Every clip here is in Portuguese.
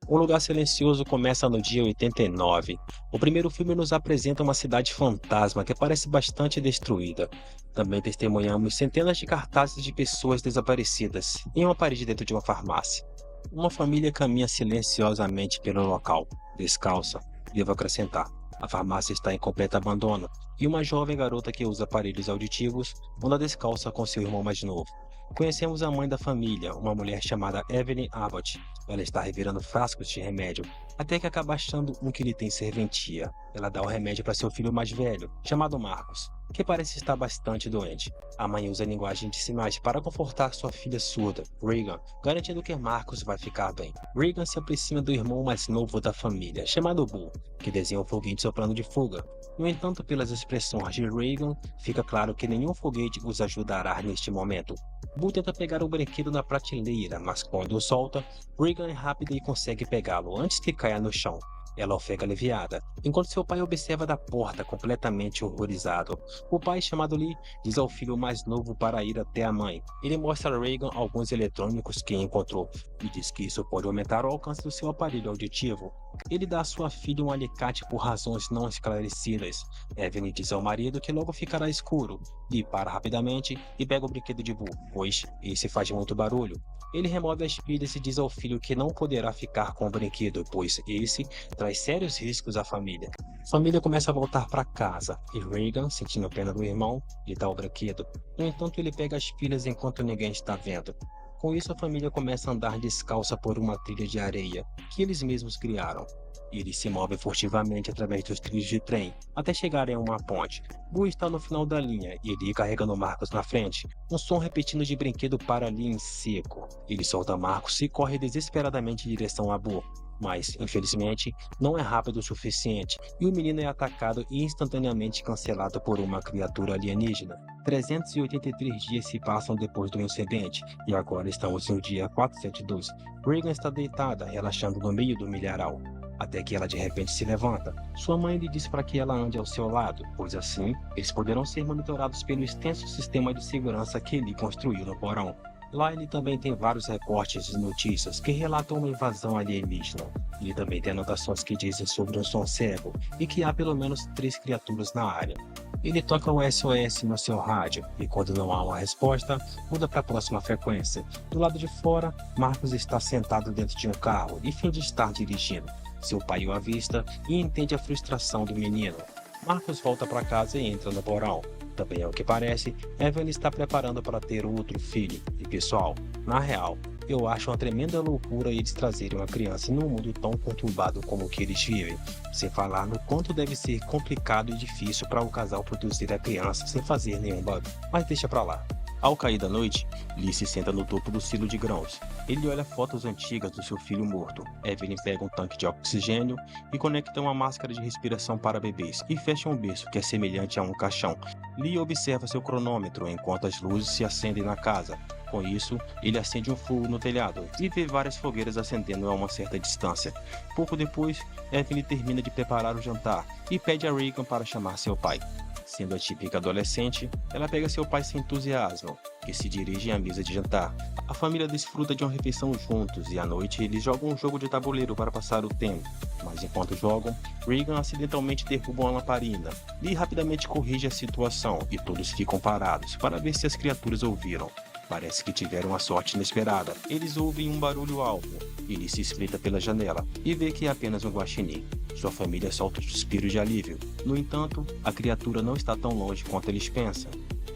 Um Lugar Silencioso começa no dia 89. O primeiro filme nos apresenta uma cidade fantasma que parece bastante destruída. Também testemunhamos centenas de cartazes de pessoas desaparecidas em uma parede dentro de uma farmácia. Uma família caminha silenciosamente pelo local, descalça, devo acrescentar. A farmácia está em completo abandono e uma jovem garota que usa aparelhos auditivos anda descalça com seu irmão mais novo. Conhecemos a mãe da família, uma mulher chamada Evelyn Abbott. Ela está revirando frascos de remédio, até que acaba achando um que lhe tem serventia. Ela dá o remédio para seu filho mais velho, chamado Marcos, que parece estar bastante doente. A mãe usa a linguagem de sinais para confortar sua filha surda, Regan, garantindo que Marcos vai ficar bem. Regan se aproxima do irmão mais novo da família, chamado Bull, que desenha um foguete soprando de fuga. No entanto, pelas expressões de Regan, fica claro que nenhum foguete os ajudará neste momento. Bull tenta pegar o brinquedo na prateleira, mas quando o solta, Regan é rápida e consegue pegá-lo antes que caia no chão. Ela ofega aliviada, enquanto seu pai observa da porta completamente horrorizado. O pai, chamado Lee, diz ao filho mais novo para ir até a mãe. Ele mostra a Regan alguns eletrônicos que encontrou e diz que isso pode aumentar o alcance do seu aparelho auditivo. Ele dá à sua filha um alicate por razões não esclarecidas. Evelyn diz ao marido que logo ficará escuro. Lee para rapidamente e pega o brinquedo de Boo, pois esse faz muito barulho. Ele remove as pilhas e diz ao filho que não poderá ficar com o brinquedo, pois esse traz sérios riscos à família. A família começa a voltar para casa e Regan, sentindo pena do irmão, lhe dá o brinquedo. No entanto, ele pega as pilhas enquanto ninguém está vendo. Com isso, a família começa a andar descalça por uma trilha de areia que eles mesmos criaram. Eles se movem furtivamente através dos trilhos de trem até chegarem a uma ponte. Boo está no final da linha e Lee carregando Marcos na frente. Um som repetindo de brinquedo para Lee em seco. Ele solta Marcos e corre desesperadamente em direção a Boo. Mas, infelizmente, não é rápido o suficiente e o menino é atacado e instantaneamente cancelado por uma criatura alienígena. 383 dias se passam depois do incidente e agora estamos no dia 472. Regan está deitada, relaxando no meio do milharal. Até que ela de repente se levanta. Sua mãe lhe diz para que ela ande ao seu lado, pois assim eles poderão ser monitorados pelo extenso sistema de segurança que ele construiu no porão. Lá ele também tem vários recortes de notícias que relatam uma invasão alienígena. Ele também tem anotações que dizem sobre um som cego e que há pelo menos 3 criaturas na área. Ele toca o SOS no seu rádio e quando não há uma resposta, muda para a próxima frequência. Do lado de fora, Marcos está sentado dentro de um carro e finge estar dirigindo. Seu pai o avista e entende a frustração do menino. Marcos volta para casa e entra no porão. Também é o que parece, Evelyn está preparando para ter outro filho. E pessoal, na real, eu acho uma tremenda loucura eles trazerem uma criança em um mundo tão conturbado como o que eles vivem. Sem falar no quanto deve ser complicado e difícil para o casal produzir a criança sem fazer nenhum barulho. Mas deixa pra lá. Ao cair da noite, Lee se senta no topo do silo de grãos. Ele olha fotos antigas do seu filho morto. Evelyn pega um tanque de oxigênio e conecta uma máscara de respiração para bebês e fecha um berço que é semelhante a um caixão. Lee observa seu cronômetro enquanto as luzes se acendem na casa. Com isso, ele acende um fogo no telhado e vê várias fogueiras acendendo a uma certa distância. Pouco depois, Evelyn termina de preparar o jantar e pede a Regan para chamar seu pai. Sendo a típica adolescente, ela pega seu pai sem entusiasmo, que se dirigem à mesa de jantar. A família desfruta de uma refeição juntos e à noite eles jogam um jogo de tabuleiro para passar o tempo. Mas enquanto jogam, Regan acidentalmente derruba uma lamparina. Lee rapidamente corrige a situação e todos ficam parados para ver se as criaturas ouviram. Parece que tiveram uma sorte inesperada. Eles ouvem um barulho alto. Ele se espreita pela janela e vê que é apenas um guaxinim. Sua família solta um suspiro de alívio. No entanto, a criatura não está tão longe quanto eles pensam.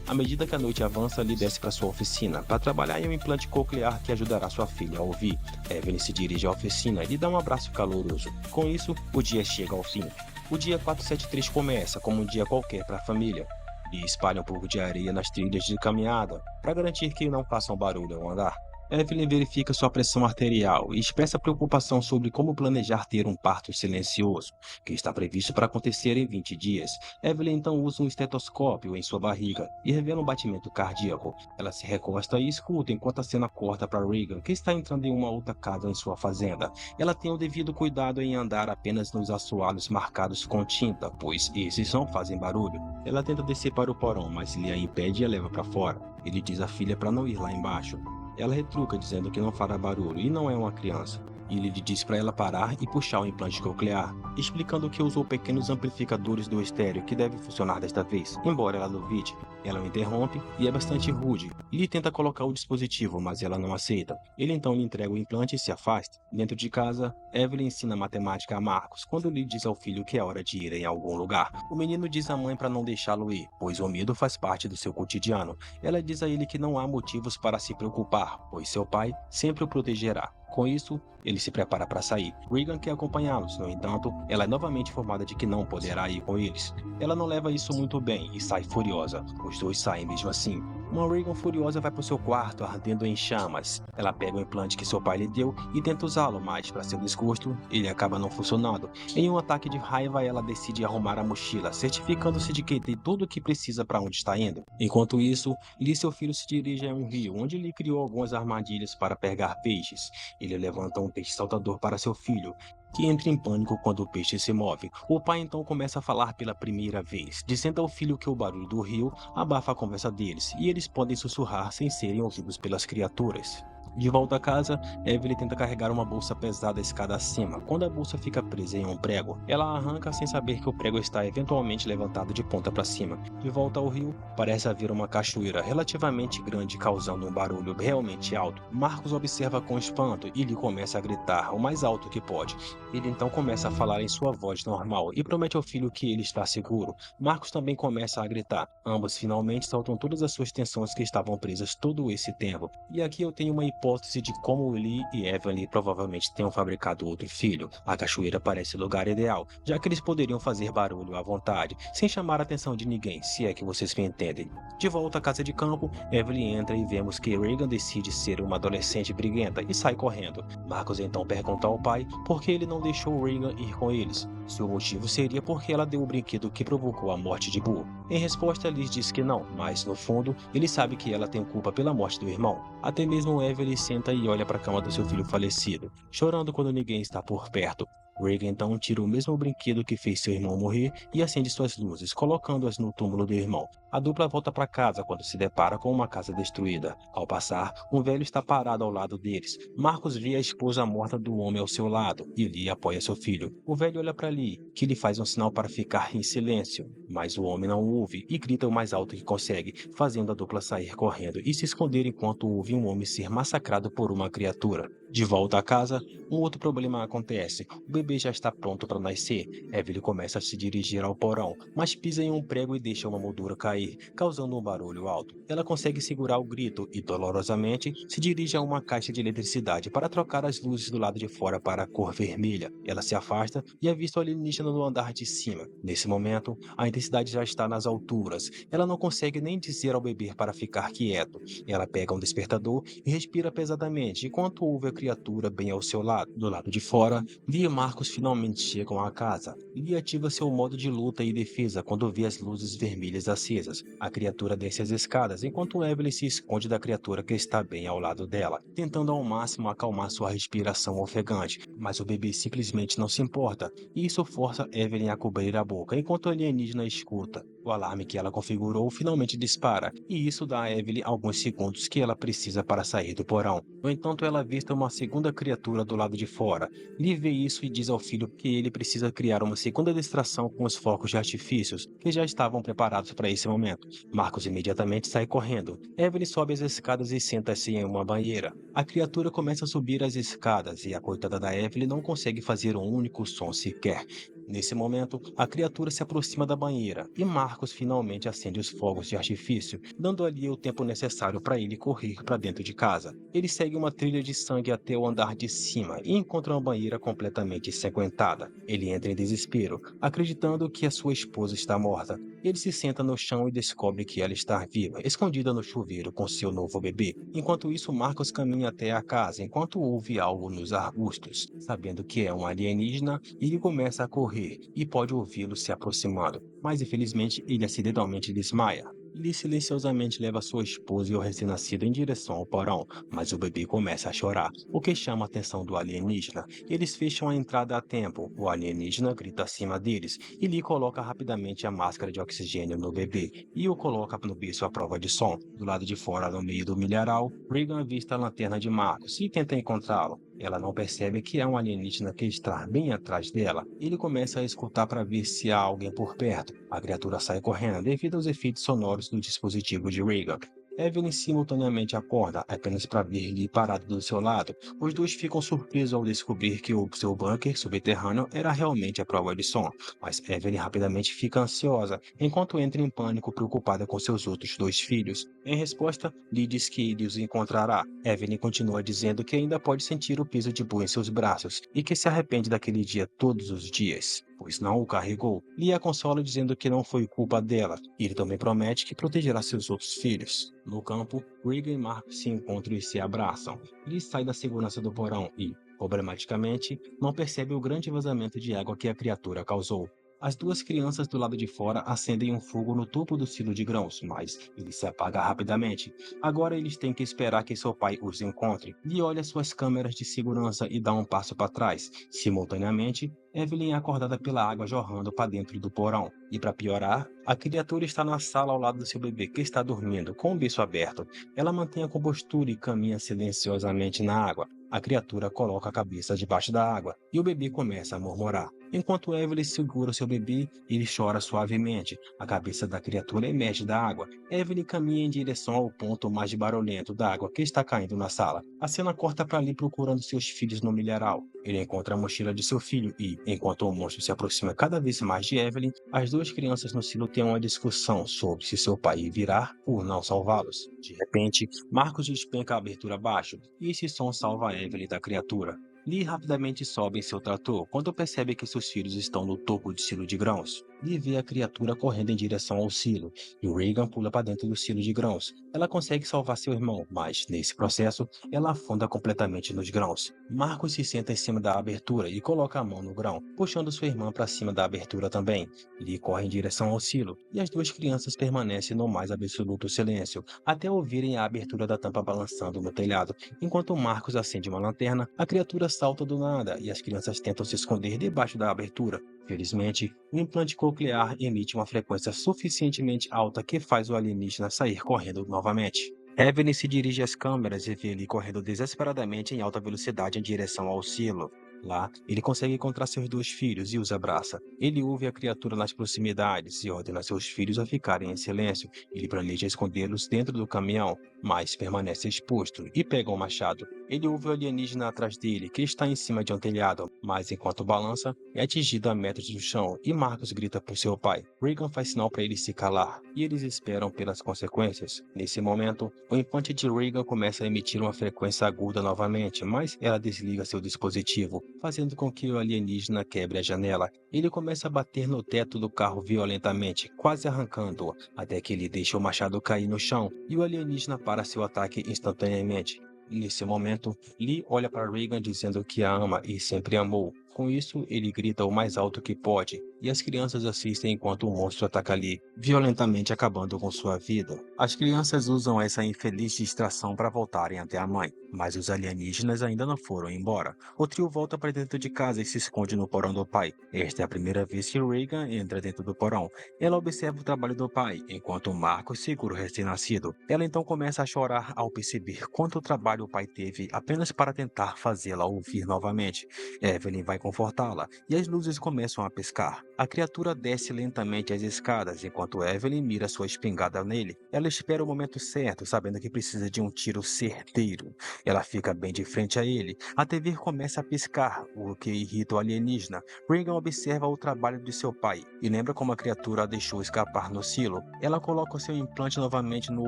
À medida que a noite avança, Lee desce para sua oficina para trabalhar em um implante coclear que ajudará sua filha a ouvir. Evelyn se dirige à oficina e lhe dá um abraço caloroso. Com isso, o dia chega ao fim. O dia 473 começa como um dia qualquer para a família. E espalha um pouco de areia nas trilhas de caminhada para garantir que não façam barulho ao andar. Evelyn verifica sua pressão arterial e expressa preocupação sobre como planejar ter um parto silencioso, que está previsto para acontecer em 20 dias. Evelyn então usa um estetoscópio em sua barriga e revela um batimento cardíaco. Ela se recosta e escuta enquanto a cena corta para Regan, que está entrando em uma outra casa em sua fazenda. Ela tem o devido cuidado em andar apenas nos assoalhos marcados com tinta, pois esses não fazem barulho. Ela tenta descer para o porão, mas Lee a impede e a leva para fora. Ele diz à filha para não ir lá embaixo. Ela retruca dizendo que não fará barulho e não é uma criança. e ele lhe diz para ela parar e puxar o implante coclear, explicando que usou pequenos amplificadores do estéreo que devem funcionar desta vez. Embora ela duvide, ela o interrompe e é bastante rude. Ele tenta colocar o dispositivo, mas ela não aceita. Ele então lhe entrega o implante e se afasta. Dentro de casa, Evelyn ensina matemática a Marcos quando lhe diz ao filho que é hora de ir em algum lugar. O menino diz à mãe para não deixá-lo ir, pois o medo faz parte do seu cotidiano. Ela diz a ele que não há motivos para se preocupar, pois seu pai sempre o protegerá. Com isso, ele se prepara para sair. Regan quer acompanhá-los, no entanto, ela é novamente informada de que não poderá ir com eles. Ela não leva isso muito bem e sai furiosa. Os dois saem mesmo assim. Uma Regan furiosa vai para o seu quarto, ardendo em chamas. Ela pega o implante que seu pai lhe deu e tenta usá-lo, mas, para seu desgosto, ele acaba não funcionando. Em um ataque de raiva, ela decide arrumar a mochila, certificando-se de que tem tudo o que precisa para onde está indo. Enquanto isso, Lee e seu filho se dirigem a um rio, onde ele criou algumas armadilhas para pegar peixes. Ele levanta um peixe saltador para seu filho, que entra em pânico quando o peixe se move. O pai então começa a falar pela primeira vez, dizendo ao filho que o barulho do rio abafa a conversa deles e eles podem sussurrar sem serem ouvidos pelas criaturas. De volta a casa, Evelyn tenta carregar uma bolsa pesada a escada acima. Quando a bolsa fica presa em um prego, ela arranca sem saber que o prego está eventualmente levantado de ponta para cima. De volta ao rio, parece haver uma cachoeira relativamente grande causando um barulho realmente alto. Marcos observa com espanto e lhe começa a gritar o mais alto que pode. Ele então começa a falar em sua voz normal e promete ao filho que ele está seguro. Marcos também começa a gritar. Ambos finalmente soltam todas as suas tensões que estavam presas todo esse tempo. E aqui eu tenho uma hipótese de como Lee e Evelyn provavelmente tenham fabricado outro filho. A cachoeira parece o lugar ideal, já que eles poderiam fazer barulho à vontade, sem chamar a atenção de ninguém, se é que vocês me entendem. De volta à casa de campo, Evelyn entra e vemos que Regan decide ser uma adolescente briguenta e sai correndo. Marcos então pergunta ao pai por que ele não deixou Regan ir com eles. Seu motivo seria porque ela deu o brinquedo que provocou a morte de Boo. Em resposta, Liz diz que não, mas no fundo, ele sabe que ela tem culpa pela morte do irmão. Até mesmo Evelyn senta e olha para a cama do seu filho falecido, chorando quando ninguém está por perto. Regan então tira o mesmo brinquedo que fez seu irmão morrer e acende suas luzes, colocando-as no túmulo do irmão. A dupla volta para casa quando se depara com uma casa destruída. Ao passar, um velho está parado ao lado deles. Marcos vê a esposa morta do homem ao seu lado e Lee apoia seu filho. O velho olha para Lee, que lhe faz um sinal para ficar em silêncio, mas o homem não ouve e grita o mais alto que consegue, fazendo a dupla sair correndo e se esconder enquanto ouve um homem ser massacrado por uma criatura. De volta a casa, um outro problema acontece. O bebê já está pronto para nascer. Evelyn começa a se dirigir ao porão, mas pisa em um prego e deixa uma moldura cair, causando um barulho alto. Ela consegue segurar o grito e, dolorosamente, se dirige a uma caixa de eletricidade para trocar as luzes do lado de fora para a cor vermelha. Ela se afasta e avista o alienígena no andar de cima. Nesse momento, a intensidade já está nas alturas. Ela não consegue nem dizer ao bebê para ficar quieto. Ela pega um despertador e respira pesadamente, enquanto ouve a criatura bem ao seu lado. Do lado de fora, Lee e Marcos finalmente chegam à casa. Lee ativa seu modo de luta e defesa quando vê as luzes vermelhas acesas. A criatura desce as escadas, enquanto Evelyn se esconde da criatura que está bem ao lado dela, tentando ao máximo acalmar sua respiração ofegante, mas o bebê simplesmente não se importa, e isso força Evelyn a cobrir a boca, enquanto o alienígena escuta. O alarme que ela configurou finalmente dispara, e isso dá a Evelyn alguns segundos que ela precisa para sair do porão. No entanto, ela avista uma segunda criatura do lado de fora. Lee vê isso e diz ao filho que ele precisa criar uma segunda distração com os focos de artifícios, que já estavam preparados para esse momento. Marcos imediatamente sai correndo. Evelyn sobe as escadas e senta-se em uma banheira. A criatura começa a subir as escadas e a coitada da Evelyn não consegue fazer um único som sequer. Nesse momento, a criatura se aproxima da banheira e Marcos finalmente acende os fogos de artifício, dando ali o tempo necessário para ele correr para dentro de casa. Ele segue uma trilha de sangue até o andar de cima e encontra uma banheira completamente ensanguentada. Ele entra em desespero, acreditando que a sua esposa está morta. Ele se senta no chão e descobre que ela está viva, escondida no chuveiro com seu novo bebê. Enquanto isso, Marcos caminha até a casa enquanto ouve algo nos arbustos. Sabendo que é um alienígena, ele começa a correr e pode ouvi-lo se aproximando, mas infelizmente ele acidentalmente desmaia. Lee silenciosamente leva sua esposa e o recém-nascido em direção ao porão, mas o bebê começa a chorar, o que chama a atenção do alienígena. Eles fecham a entrada a tempo. O alienígena grita acima deles e Lee coloca rapidamente a máscara de oxigênio no bebê e o coloca no berço à prova de som. Do lado de fora, no meio do milharal, Regan avista a lanterna de Marcos e tenta encontrá-lo. Ela não percebe que há um alienígena que está bem atrás dela. Ele começa a escutar para ver se há alguém por perto. A criatura sai correndo devido aos efeitos sonoros do dispositivo de Regan. Evelyn simultaneamente acorda, apenas para ver Lee parado do seu lado. Os dois ficam surpresos ao descobrir que o seu bunker subterrâneo era realmente a prova de som, mas Evelyn rapidamente fica ansiosa, enquanto entra em pânico preocupada com seus outros dois filhos. Em resposta, Lee diz que ele os encontrará. Evelyn continua dizendo que ainda pode sentir o peso de Boo em seus braços e que se arrepende daquele dia todos os dias, pois não o carregou. Lee a consola dizendo que não foi culpa dela, e ele também promete que protegerá seus outros filhos. No campo, Regan e Mark se encontram e se abraçam. Lee sai da segurança do porão e, problematicamente, não percebe o grande vazamento de água que a criatura causou. As duas crianças do lado de fora acendem um fogo no topo do silo de grãos, mas ele se apaga rapidamente. Agora eles têm que esperar que seu pai os encontre. Lee olha suas câmeras de segurança e dá um passo para trás. Simultaneamente, Evelyn é acordada pela água jorrando para dentro do porão. E para piorar, a criatura está na sala ao lado do seu bebê que está dormindo, com o berço aberto. Ela mantém a compostura e caminha silenciosamente na água. A criatura coloca a cabeça debaixo da água e o bebê começa a murmurar. Enquanto Evelyn segura seu bebê, ele chora suavemente. A cabeça da criatura emerge da água. Evelyn caminha em direção ao ponto mais barulhento da água que está caindo na sala. A cena corta para ali procurando seus filhos no milharal. Ele encontra a mochila de seu filho e, enquanto o monstro se aproxima cada vez mais de Evelyn, as duas crianças no silo têm uma discussão sobre se seu pai virá por não salvá-los. De repente, Marcos despenca a abertura abaixo e esse som salva Evelyn da criatura. Lee rapidamente sobe em seu trator quando percebe que seus filhos estão no topo do silo de grãos. Lee vê a criatura correndo em direção ao silo e Regan pula para dentro do silo de grãos. Ela consegue salvar seu irmão, mas, nesse processo, ela afunda completamente nos grãos. Marcos se senta em cima da abertura e coloca a mão no grão, puxando sua irmã para cima da abertura também. Lee corre em direção ao silo e as duas crianças permanecem no mais absoluto silêncio, até ouvirem a abertura da tampa balançando no telhado. Enquanto Marcos acende uma lanterna, a criatura salta do nada e as crianças tentam se esconder debaixo da abertura. Felizmente, o implante coclear emite uma frequência suficientemente alta que faz o alienígena sair correndo novamente. Evelyn se dirige às câmeras e vê ele correndo desesperadamente em alta velocidade em direção ao silo. Lá, ele consegue encontrar seus dois filhos e os abraça. Ele ouve a criatura nas proximidades e ordena seus filhos a ficarem em silêncio. Ele planeja escondê-los dentro do caminhão, mas permanece exposto e pega um machado. Ele ouve o alienígena atrás dele, que está em cima de um telhado, mas enquanto balança, é atingido a metros do chão e Marcos grita por seu pai. Regan faz sinal para ele se calar e eles esperam pelas consequências. Nesse momento, o implante de Regan começa a emitir uma frequência aguda novamente, mas ela desliga seu dispositivo, fazendo com que o alienígena quebre a janela. Ele começa a bater no teto do carro violentamente, quase arrancando-o, até que ele deixa o machado cair no chão e o alienígena para seu ataque instantaneamente. Nesse momento, Lee olha para Regan dizendo que a ama e sempre amou. Com isso, ele grita o mais alto que pode, e as crianças assistem enquanto o monstro ataca Lee, violentamente acabando com sua vida. As crianças usam essa infeliz distração para voltarem até a mãe, mas os alienígenas ainda não foram embora. O trio volta para dentro de casa e se esconde no porão do pai. Esta é a primeira vez que Regan entra dentro do porão. Ela observa o trabalho do pai, enquanto Marcos segura o recém-nascido. Ela então começa a chorar ao perceber quanto trabalho o pai teve apenas para tentar fazê-la ouvir novamente. Evelyn vai confortá-la e as luzes começam a piscar. A criatura desce lentamente as escadas enquanto Evelyn mira sua espingarda nele. Ela espera o momento certo, sabendo que precisa de um tiro certeiro. Ela fica bem de frente a ele. A TV começa a piscar, o que irrita o alienígena. Regan observa o trabalho de seu pai e lembra como a criatura a deixou escapar no silo. Ela coloca o seu implante novamente no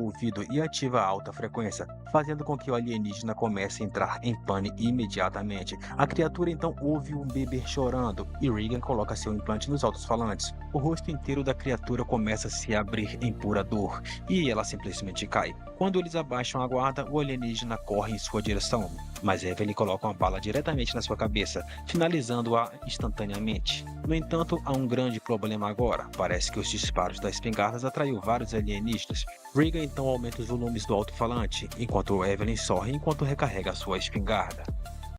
ouvido e ativa a alta frequência, fazendo com que o alienígena comece a entrar em pânico imediatamente. A criatura então ouve um bebê chorando e Regan coloca seu implante nos alto-falantes. O rosto inteiro da criatura começa a se abrir em pura dor e ela simplesmente cai. Quando eles abaixam a guarda, o alienígena corre em sua direção, mas Evelyn coloca uma bala diretamente na sua cabeça, finalizando-a instantaneamente. No entanto, há um grande problema agora. Parece que os disparos das espingardas atraiu vários alienígenas. Regan então aumenta os volumes do alto-falante, enquanto Evelyn sorri enquanto recarrega sua espingarda.